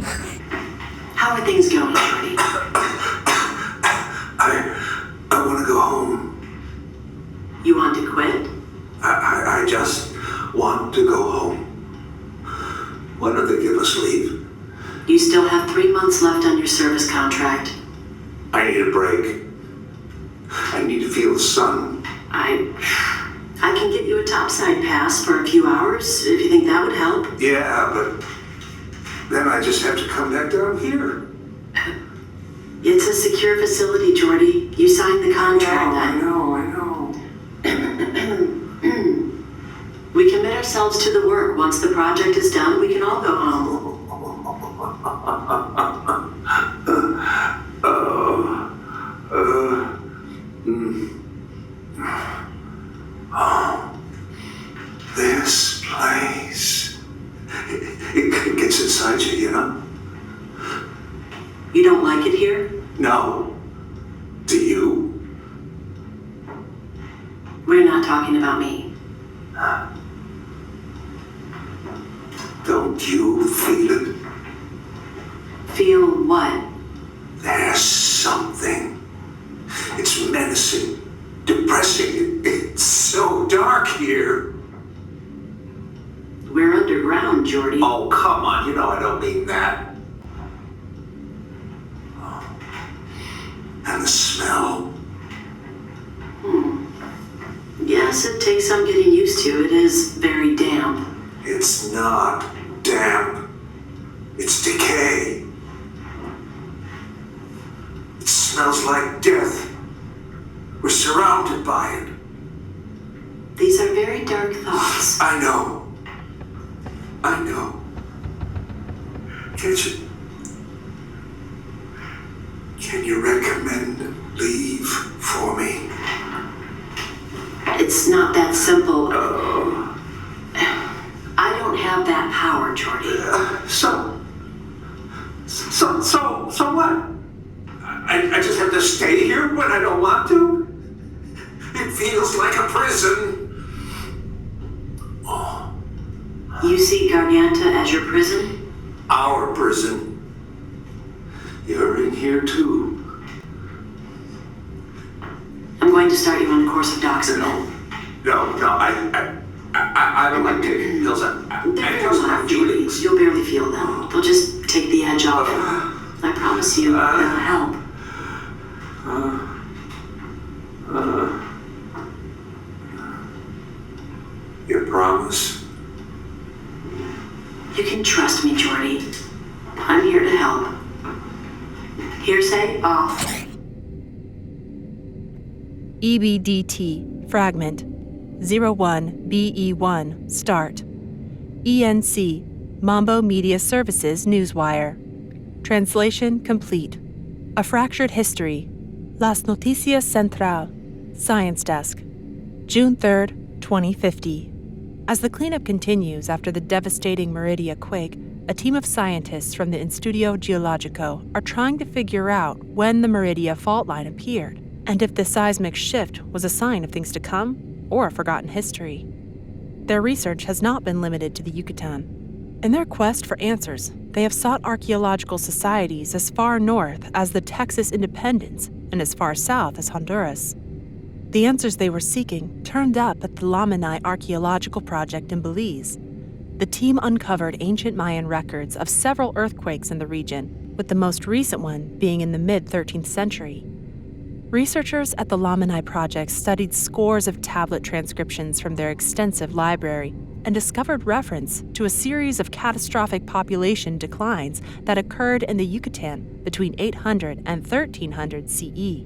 How are things going, Jordy? I want to go home. You want to quit? I just want to go home. When do they give us leave? You still have 3 months left on your service contract. I need a break. I need to feel the sun. I can get you a topside pass for a few hours, if you think that would help. Yeah, but then I just have to come back down here. It's a secure facility, Jordy. You signed the contract. I know. We commit ourselves to the work. Once the project is done, we can all go home. This place. It gets inside you, you know? You don't like it here? No. Do you? We're not talking about me. Don't you feel it? Feel what? There's something. It's menacing, depressing. It's so dark here. We're underground, Jordy. Oh, come on. You know I don't mean that. And the smell. Yes, it takes some getting used to. It is very damp. It's not damp. It's decay. It smells like death. We're surrounded by it. These are very dark thoughts. I know. Can you recommend leave for me? It's not that simple. I don't have that power, Jordy. So what? I just have to stay here when I don't want to? It feels like a prison. You see Garganta as your prison? Our prison. You're in here too. I'm going to start you on a course of doxepin. No, I don't like taking pills. I just have feelings. You'll barely feel them. They'll just take the edge off. I promise you, they'll help. You promise? You can trust me, Jordy. I'm here to help. Hearsay off. EBDT, fragment 01BE1, start. ENC, Mambo Media Services Newswire. Translation complete. A Fractured History. Las Noticias Central. Science Desk. June 3rd, 2050. As the cleanup continues after the devastating Meridia quake, a team of scientists from the Instituto Geologico are trying to figure out when the Meridia fault line appeared, and if the seismic shift was a sign of things to come or a forgotten history. Their research has not been limited to the Yucatan. In their quest for answers, they have sought archaeological societies as far north as the Texas Independence and as far south as Honduras. The answers they were seeking turned up at the Lamanai Archaeological Project in Belize. The team uncovered ancient Mayan records of several earthquakes in the region, with the most recent one being in the mid-13th century. Researchers at the Lamanai Project studied scores of tablet transcriptions from their extensive library and discovered reference to a series of catastrophic population declines that occurred in the Yucatan between 800 and 1300 CE.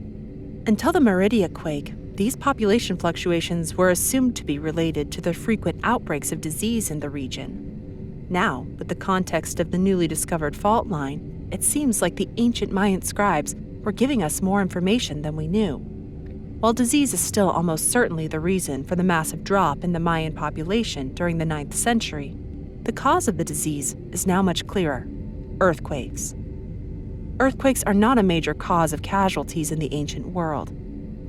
Until the Meridia quake, these population fluctuations were assumed to be related to the frequent outbreaks of disease in the region. Now, with the context of the newly discovered fault line, it seems like the ancient Mayan scribes were giving us more information than we knew. While disease is still almost certainly the reason for the massive drop in the Mayan population during the 9th century, the cause of the disease is now much clearer: earthquakes. Earthquakes are not a major cause of casualties in the ancient world.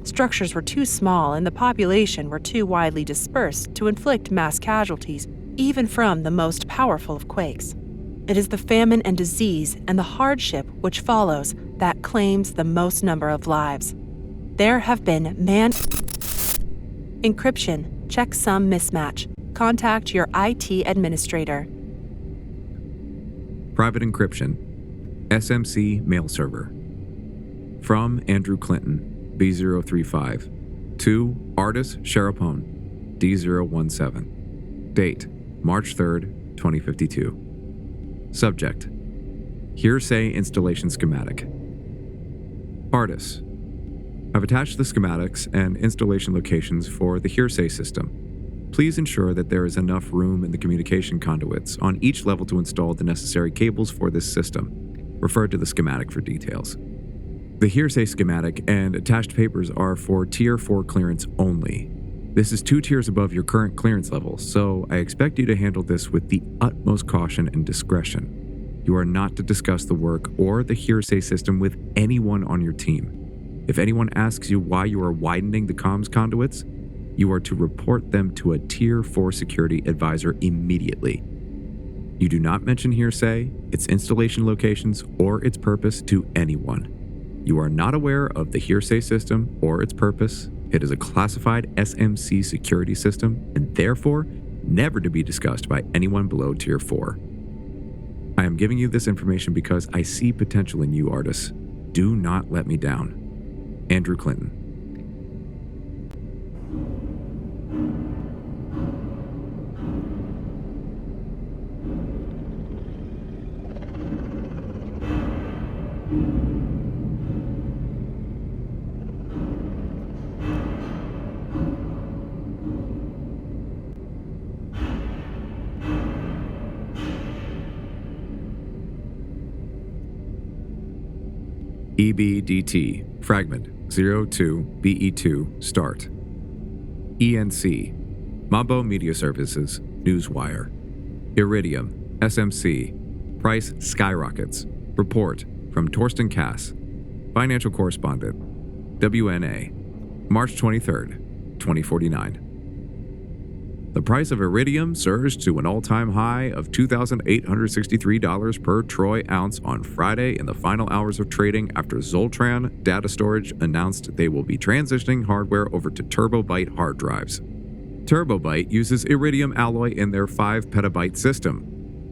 Structures were too small and the population were too widely dispersed to inflict mass casualties, even from the most powerful of quakes. It is the famine and disease and the hardship which follows that claims the most number of lives. There have been encryption. Check some mismatch. Contact your IT administrator. Private encryption. SMC mail server. From Andrew Clinton, B035. To Artis Sharapone, D017. Date, March 3rd, 2052. Subject, Hearsay Installation Schematic. Artis, I've attached the schematics and installation locations for the Hearsay system. Please ensure that there is enough room in the communication conduits on each level to install the necessary cables for this system. Refer to the schematic for details. The Hearsay schematic and attached papers are for Tier 4 clearance only. This is 2 tiers above your current clearance level, so I expect you to handle this with the utmost caution and discretion. You are not to discuss the work or the Hearsay system with anyone on your team. If anyone asks you why you are widening the comms conduits, you are to report them to a Tier 4 security advisor immediately. You do not mention Hearsay, its installation locations, or its purpose to anyone. You are not aware of the Hearsay system or its purpose. It is a classified SMC security system and therefore never to be discussed by anyone below Tier 4. I am giving you this information because I see potential in you, Artis. Do not let me down. Andrew Clinton. EBDT, Fragment 02BE2, Start. ENC, Mambo Media Services, Newswire. Iridium, SMC, Price Skyrockets. Report from Torsten Cass, Financial Correspondent. WNA, March 23rd, 2049. The price of iridium surged to an all-time high of $2,863 per troy ounce on Friday in the final hours of trading after Zoltran Data Storage announced they will be transitioning hardware over to TurboByte hard drives. TurboByte uses iridium alloy in their 5 petabyte system,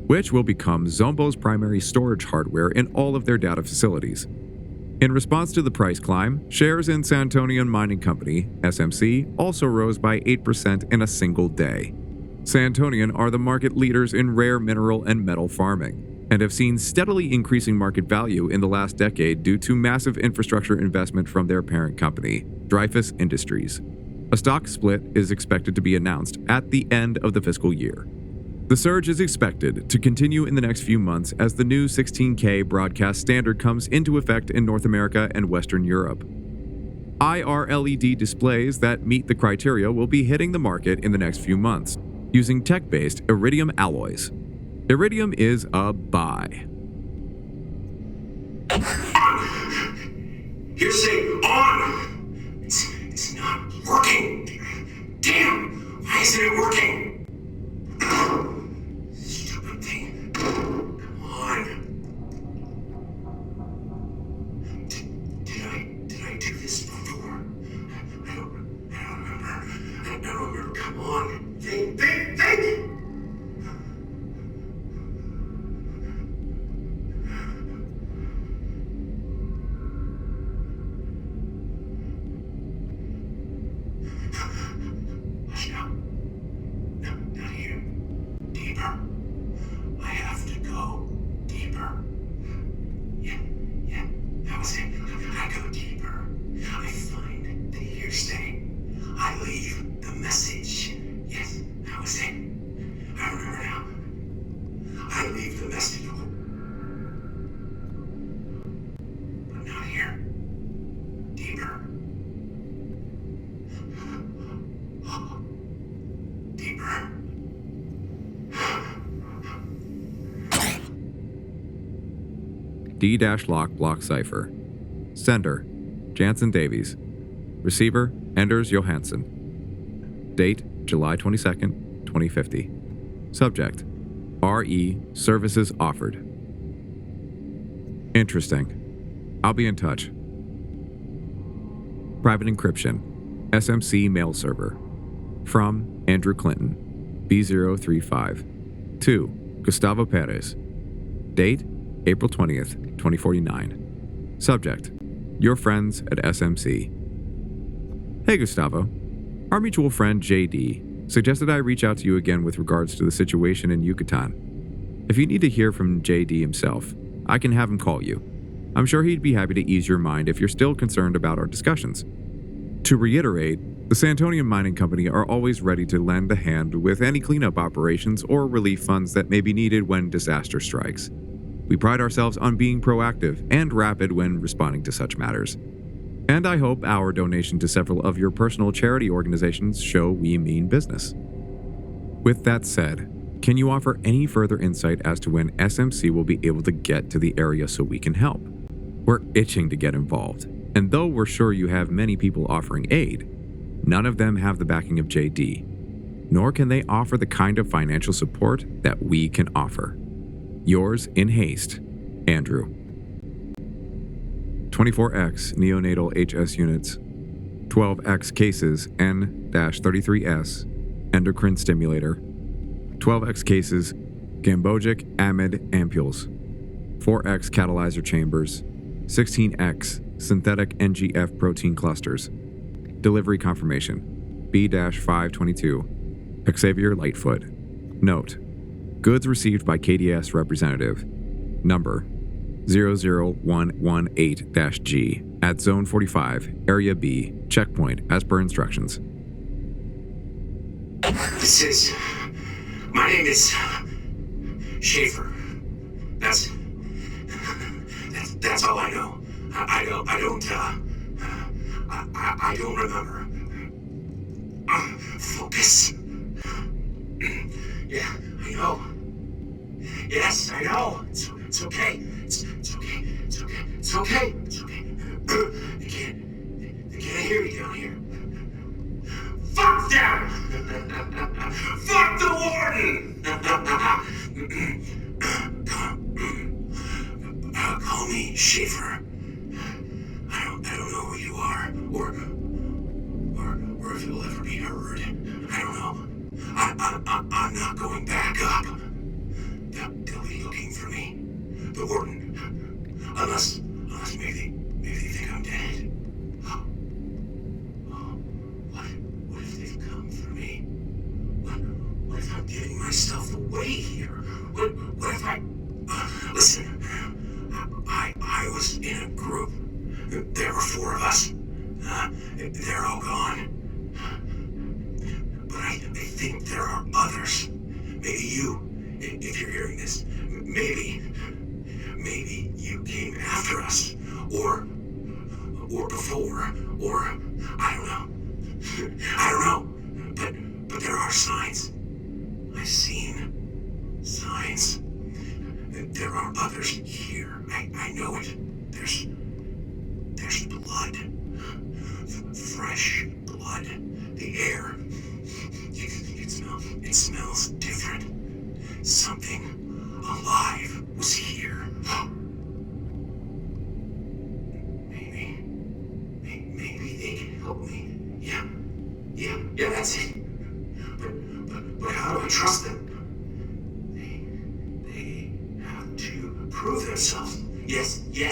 which will become Zombo's primary storage hardware in all of their data facilities. In response to the price climb, shares in Santonian Mining Company, SMC, also rose by 8% in a single day. Santonian are the market leaders in rare mineral and metal farming, and have seen steadily increasing market value in the last decade due to massive infrastructure investment from their parent company, Dreyfus Industries. A stock split is expected to be announced at the end of the fiscal year. The surge is expected to continue in the next few months as the new 16K broadcast standard comes into effect in North America and Western Europe. IR LED displays that meet the criteria will be hitting the market in the next few months, using tech-based iridium alloys. Iridium is a buy. Hearsay on! It's not working! Damn! Why isn't it working? Stupid thing. Come on. Did I do this before? I don't remember. Come on. Think! Hush now. No, not here. Deeper. I have to go deeper. Yeah, that was it. I go deeper. I find the hearsay. I leave the message. Yes, that was it. I remember now. I leave the message. But not here. Deeper. Deeper. D-lock block cipher. Sender, Jansen Davies. Receiver, Anders Johansson. Date, July 22nd, 2050. Subject, RE services offered. Interesting. I'll be in touch. Private encryption. SMC mail server. From Andrew Clinton, B035. To Gustavo Perez. Date, April 20th, 2049. Subject, your friends at SMC. Hey Gustavo, our mutual friend JD suggested I reach out to you again with regards to the situation in Yucatan. If you need to hear from JD himself, I can have him call you. I'm sure he'd be happy to ease your mind if you're still concerned about our discussions. To reiterate, the Santonian Mining Company are always ready to lend a hand with any cleanup operations or relief funds that may be needed when disaster strikes. We pride ourselves on being proactive and rapid when responding to such matters. And I hope our donation to several of your personal charity organizations show we mean business. With that said, can you offer any further insight as to when SMC will be able to get to the area so we can help? We're itching to get involved, and though we're sure you have many people offering aid, none of them have the backing of JD, nor can they offer the kind of financial support that we can offer. Yours in haste, Andrew. 24X neonatal HS units, 12X cases N-33S, endocrine stimulator, 12X cases gambogic amide ampules, 4X catalyzer chambers, 16X synthetic NGF protein clusters. Delivery confirmation, B-522, Xavier Lightfoot. Note, goods received by KDS representative, number 00118-G at Zone 45, Area B, checkpoint as per instructions. My name is Schaefer. That's all I know. I don't remember. Focus. Yeah, I know. Yes, I know. It's okay. It's okay. It's okay. They can't hear me down here. Fuck them! Fuck the warden! Call me Schaefer. I don't know who you are, or if you'll ever be heard. I don't know. I'm not going back up. They'll be looking for me. The warden. Unless maybe they think I'm dead. What if they've come for me? What if I'm giving myself away here? What if I... listen, I was in a group. There were 4 of us. They're all gone. But I think there are others. Maybe you, if you're hearing this. Maybe you came after us. Or before. Or, I don't know. But there are signs. I've seen signs. There are others here. I know it. There's blood. Fresh blood. The air. You can smell. It smells different. Something alive was here. Maybe they can help me. Yeah, that's it. But how do I trust them? They have to prove themselves. Yes. They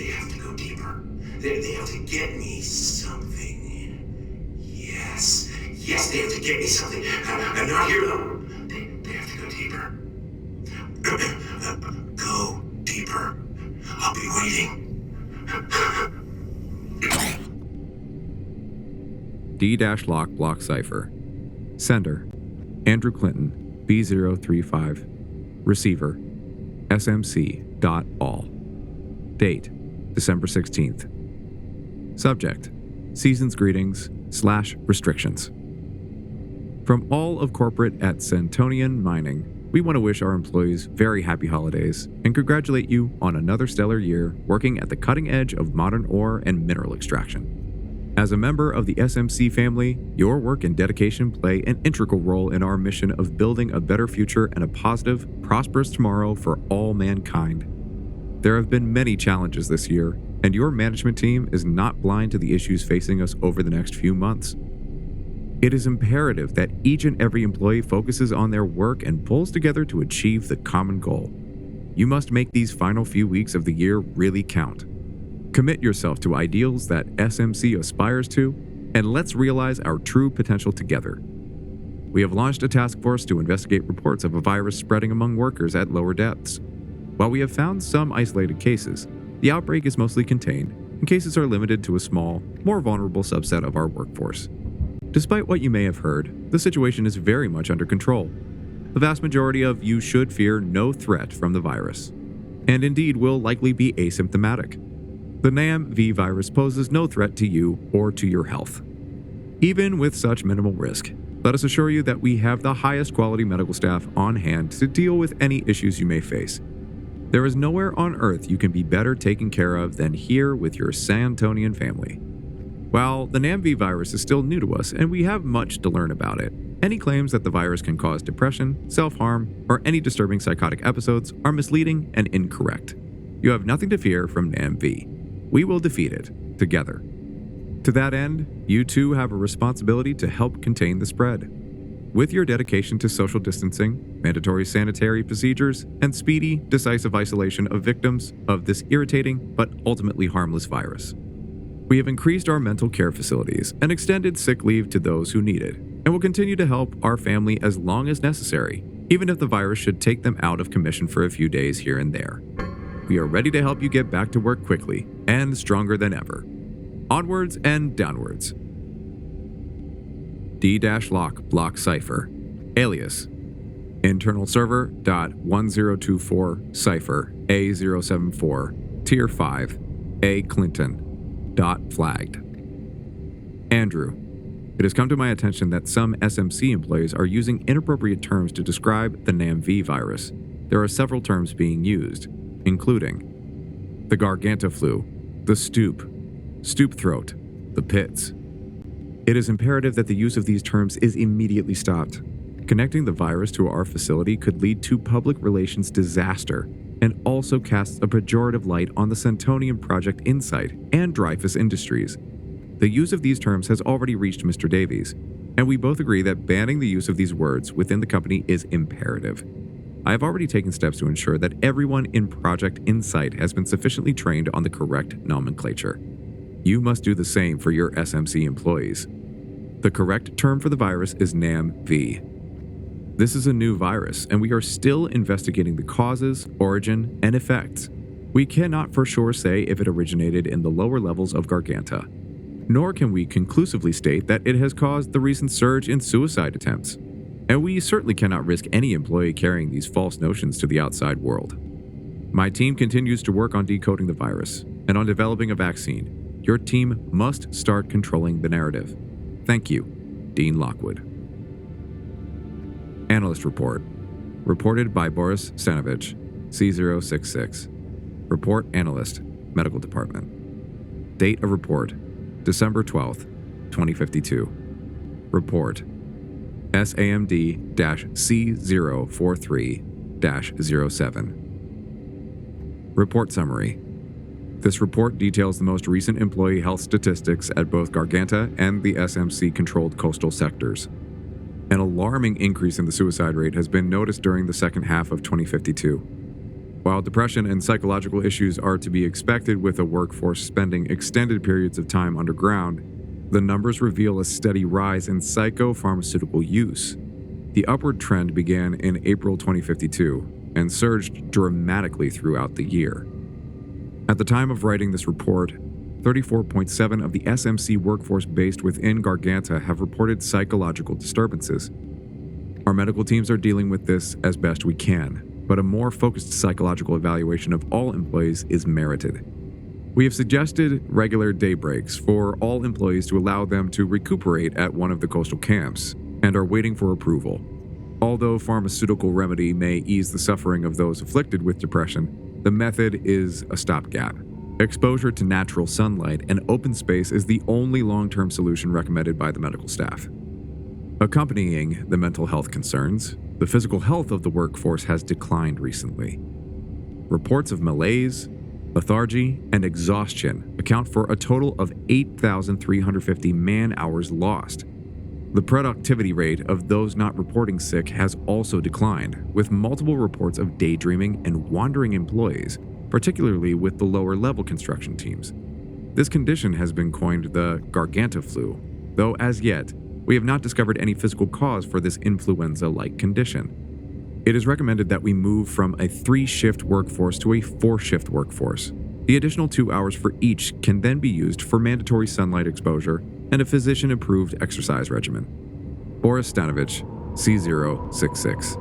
have to go deeper. They have to get me something. Yes, they have to get me something. I'm not here though. They have to go deeper. Go deeper. I'll be waiting. D-lock block cipher. Sender, Andrew Clinton, B035. Receiver, SMC.all. Date, December 16th. Subject, season's greetings / restrictions. From all of corporate at Santonian Mining, we want to wish our employees very happy holidays and congratulate you on another stellar year working at the cutting edge of modern ore and mineral extraction. As a member of the SMC family, your work and dedication play an integral role in our mission of building a better future and a positive, prosperous tomorrow for all mankind. There have been many challenges this year, and your management team is not blind to the issues facing us over the next few months. It is imperative that each and every employee focuses on their work and pulls together to achieve the common goal. You must make these final few weeks of the year really count. Commit yourself to ideals that SMC aspires to, and let's realize our true potential together. We have launched a task force to investigate reports of a virus spreading among workers at lower depths. While we have found some isolated cases, the outbreak is mostly contained, and cases are limited to a small, more vulnerable subset of our workforce. Despite what you may have heard, the situation is very much under control. The vast majority of you should fear no threat from the virus, and indeed will likely be asymptomatic. The NAM-V virus poses no threat to you or to your health. Even with such minimal risk, let us assure you that we have the highest quality medical staff on hand to deal with any issues you may face. There is nowhere on Earth you can be better taken care of than here with your Santonian family. While the NAM-V virus is still new to us and we have much to learn about it, any claims that the virus can cause depression, self-harm, or any disturbing psychotic episodes are misleading and incorrect. You have nothing to fear from NAM-V. We will defeat it, together. To that end, you too have a responsibility to help contain the spread. With your dedication to social distancing, mandatory sanitary procedures, and speedy, decisive isolation of victims of this irritating but ultimately harmless virus. We have increased our mental care facilities and extended sick leave to those who need it, and will continue to help our family as long as necessary, even if the virus should take them out of commission for a few days here and there. We are ready to help you get back to work quickly and stronger than ever. Onwards and downwards. D-lock block cipher. Alias. Internal server .1024 cipher A074 tier 5 A Clinton .flagged. Andrew. It has come to my attention that some SMC employees are using inappropriate terms to describe the NAM-V virus. There are several terms being used, including the Garganta flu, the stoop throat, the pits. It is imperative that the use of these terms is immediately stopped. Connecting the virus to our facility could lead to public relations disaster and also casts a pejorative light on the Santonian Project Insight and Dreyfus Industries. The use of these terms has already reached Mr. Davies, and we both agree that banning the use of these words within the company is imperative. I have already taken steps to ensure that everyone in Project Insight has been sufficiently trained on the correct nomenclature. You must do the same for your SMC employees. The correct term for the virus is NAM-V. This is a new virus, and we are still investigating the causes, origin, and effects. We cannot for sure say if it originated in the lower levels of Garganta, nor can we conclusively state that it has caused the recent surge in suicide attempts. And we certainly cannot risk any employee carrying these false notions to the outside world. My team continues to work on decoding the virus and on developing a vaccine. Your team must start controlling the narrative. Thank you, Dean Lockwood. Analyst report. Reported by Boris Stanovich, C066. Report analyst, Medical Department. Date of report, December 12th, 2052. Report, SAMD-C043-07. Report summary. This report details the most recent employee health statistics at both Garganta and the SMC-controlled coastal sectors. An alarming increase in the suicide rate has been noticed during the second half of 2052. While depression and psychological issues are to be expected with a workforce spending extended periods of time underground, the numbers reveal a steady rise in psychopharmaceutical use. The upward trend began in April 2052 and surged dramatically throughout the year. At the time of writing this report, 34.7% of the SMC workforce based within Garganta have reported psychological disturbances. Our medical teams are dealing with this as best we can, but a more focused psychological evaluation of all employees is merited. We have suggested regular day breaks for all employees to allow them to recuperate at one of the coastal camps, and are waiting for approval. Although pharmaceutical remedy may ease the suffering of those afflicted with depression, the method is a stopgap, Exposure to natural sunlight and open space is the only long-term solution recommended by the medical staff. Accompanying the mental health concerns, the physical health of the workforce has declined recently. Reports of malaise, lethargy, and exhaustion account for a total of 8,350 man-hours lost. The productivity rate of those not reporting sick has also declined, with multiple reports of daydreaming and wandering employees, particularly with the lower-level construction teams. This condition has been coined the Garganta flu, though as yet, we have not discovered any physical cause for this influenza-like condition. It is recommended that we move from a 3-shift workforce to a 4-shift workforce. The additional 2 hours for each can then be used for mandatory sunlight exposure and a physician-approved exercise regimen. Boris Stanovich, C066.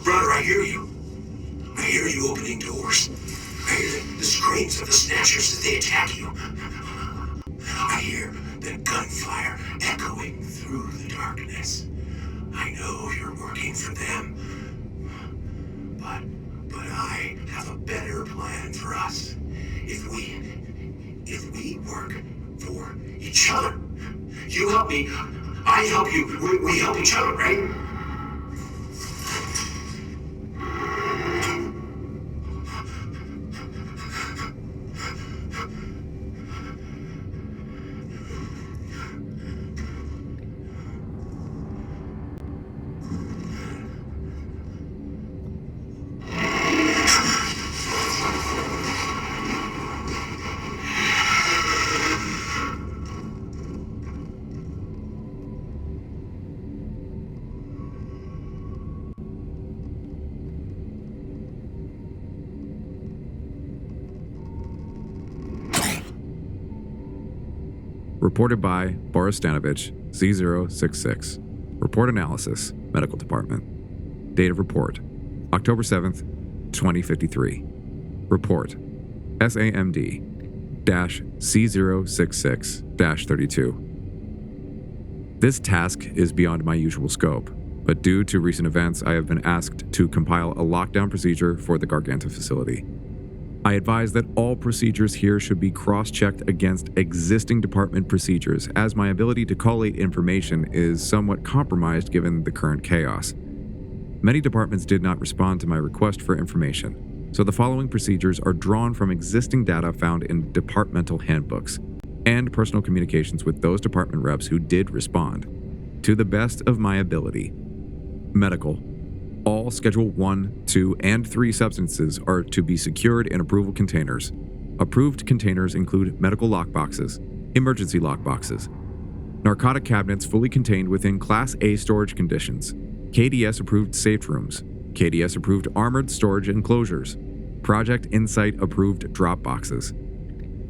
Brother, I hear you. I hear you opening doors. I hear the screams of the Snatchers as they attack you. I hear the gunfire echoing through the darkness. I know you're working for them. But I have a better plan for us. If we work for each other. You help me, I help you. We help each other, right? Reported by Boris Stanovich, Z066. Report analysis, Medical Department. Date of report, October 7th, 2053. Report, SAMD-C066-32. This task is beyond my usual scope, but due to recent events, I have been asked to compile a lockdown procedure for the Garganta facility. I advise that all procedures here should be cross-checked against existing department procedures, as my ability to collate information is somewhat compromised given the current chaos. Many departments did not respond to my request for information, so the following procedures are drawn from existing data found in departmental handbooks and personal communications with those department reps who did respond. To the best of my ability. Medical. All Schedule 1, 2, and 3 substances are to be secured in approval containers. Approved containers include medical lockboxes, emergency lockboxes, narcotic cabinets fully contained within Class A storage conditions, KDS-approved safe rooms, KDS-approved armored storage enclosures, Project Insight-approved drop boxes,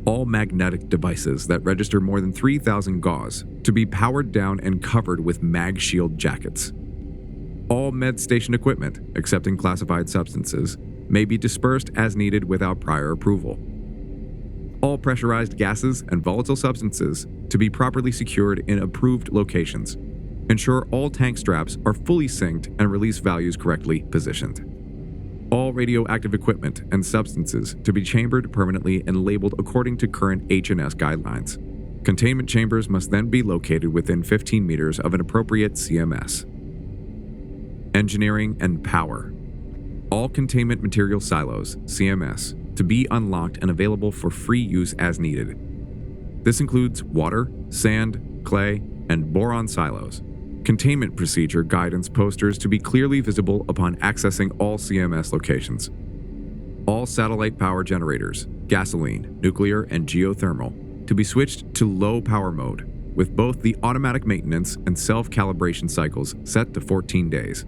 all magnetic devices that register more than 3,000 gauss to be powered down and covered with mag shield jackets. All med station equipment, excepting classified substances, may be dispersed as needed without prior approval. All pressurized gases and volatile substances to be properly secured in approved locations. Ensure all tank straps are fully synced and release values correctly positioned. All radioactive equipment and substances to be chambered permanently and labeled according to current H&S guidelines. Containment chambers must then be located within 15 meters of an appropriate CMS. Engineering and power. All containment material silos, CMS, to be unlocked and available for free use as needed. This includes water, sand, clay, and boron silos. Containment procedure guidance posters to be clearly visible upon accessing all CMS locations. All satellite power generators, gasoline, nuclear, and geothermal, to be switched to low power mode, with both the automatic maintenance and self-calibration cycles set to 14 days.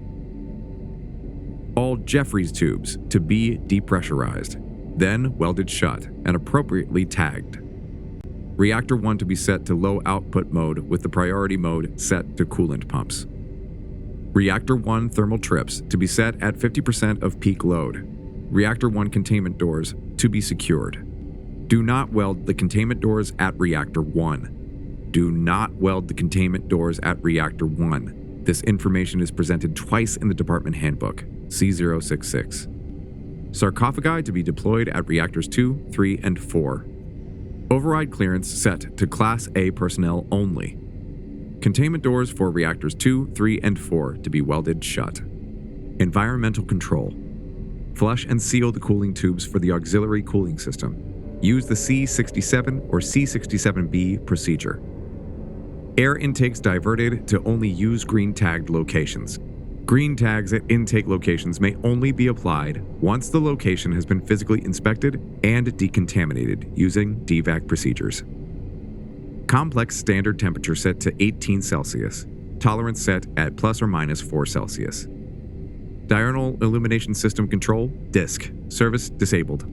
All Jeffries tubes to be depressurized, then welded shut and appropriately tagged. Reactor 1 to be set to low output mode with the priority mode set to coolant pumps. Reactor 1 thermal trips to be set at 50% of peak load. Reactor 1 containment doors to be secured. Do not weld the containment doors at Reactor 1. Do not weld the containment doors at Reactor 1. This information is presented twice in the department handbook, C066. Sarcophagi to be deployed at reactors 2, 3, and 4. Override clearance set to Class A personnel only. Containment doors for reactors 2, 3, and 4 to be welded shut. Environmental control. Flush and seal the cooling tubes for the auxiliary cooling system. Use the C67 or C67B procedure. Air intakes diverted to only use green-tagged locations. Green tags at intake locations may only be applied once the location has been physically inspected and decontaminated using DVAC procedures. Complex standard temperature set to 18 Celsius. Tolerance set at plus or minus 4 Celsius. Diurnal illumination system control, DISC, service disabled.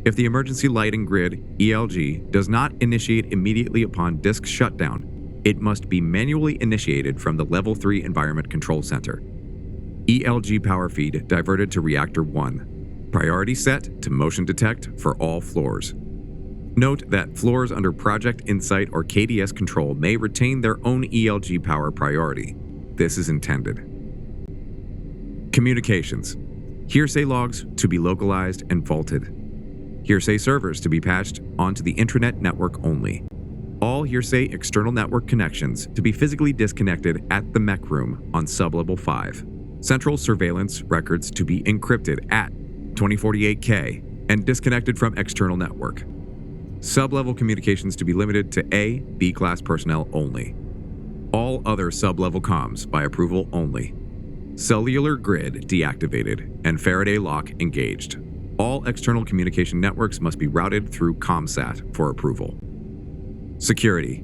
If the emergency lighting grid, ELG, does not initiate immediately upon DISC shutdown, it must be manually initiated from the Level 3 Environment Control Center. ELG power feed diverted to Reactor 1. Priority set to motion detect for all floors. Note that floors under Project Insight or KDS control may retain their own ELG power priority. This is intended. Communications. Hearsay logs to be localized and vaulted. Hearsay servers to be patched onto the intranet network only. All Hearsay external network connections to be physically disconnected at the mech room on sublevel 5. Central surveillance records to be encrypted at 2048K and disconnected from external network. Sublevel communications to be limited to A, B class personnel only. All other sublevel comms by approval only. Cellular grid deactivated and Faraday lock engaged. All external communication networks must be routed through ComSat for approval. Security.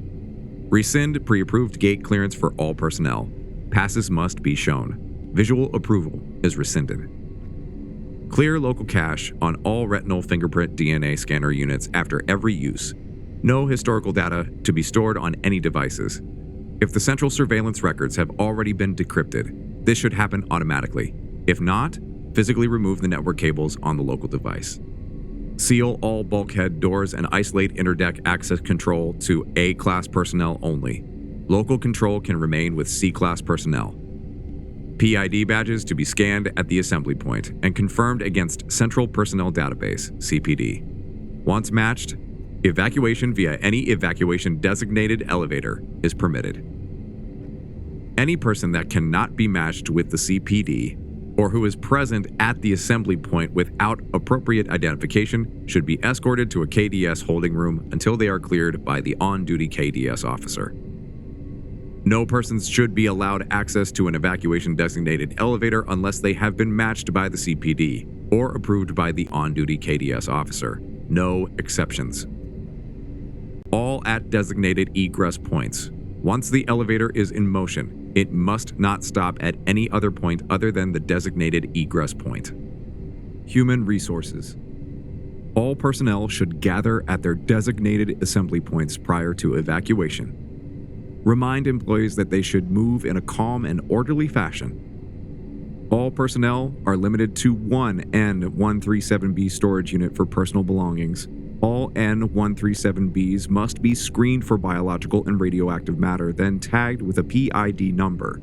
Rescind pre-approved gate clearance for all personnel. Passes must be shown. Visual approval is rescinded. Clear local cache on all retinal fingerprint DNA scanner units after every use. No historical data to be stored on any devices. If the central surveillance records have already been decrypted, this should happen automatically. If not, physically remove the network cables on the local device. Seal all bulkhead doors and isolate interdeck access control to A-class personnel only. Local control can remain with C-class personnel. PID badges to be scanned at the assembly point and confirmed against Central Personnel Database, CPD. Once matched, evacuation via any evacuation-designated elevator is permitted. Any person that cannot be matched with the CPD or who is present at the assembly point without appropriate identification should be escorted to a KDS holding room until they are cleared by the on-duty KDS officer. No persons should be allowed access to an evacuation-designated elevator unless they have been matched by the CPD or approved by the on-duty KDS officer. No exceptions. All at designated egress points. Once the elevator is in motion, it must not stop at any other point other than the designated egress point. Human resources. All personnel should gather at their designated assembly points prior to evacuation. Remind employees that they should move in a calm and orderly fashion. All personnel are limited to one N137B storage unit for personal belongings. All N137Bs must be screened for biological and radioactive matter, then tagged with a PID number.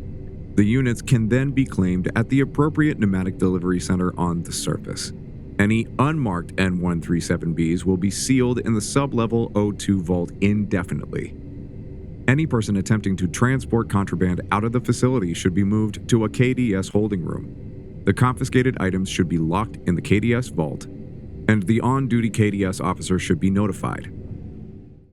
The units can then be claimed at the appropriate pneumatic delivery center on the surface. Any unmarked N137Bs will be sealed in the sublevel O2 vault indefinitely. Any person attempting to transport contraband out of the facility should be moved to a KDS holding room. The confiscated items should be locked in the KDS vault, and the on-duty KDS officer should be notified.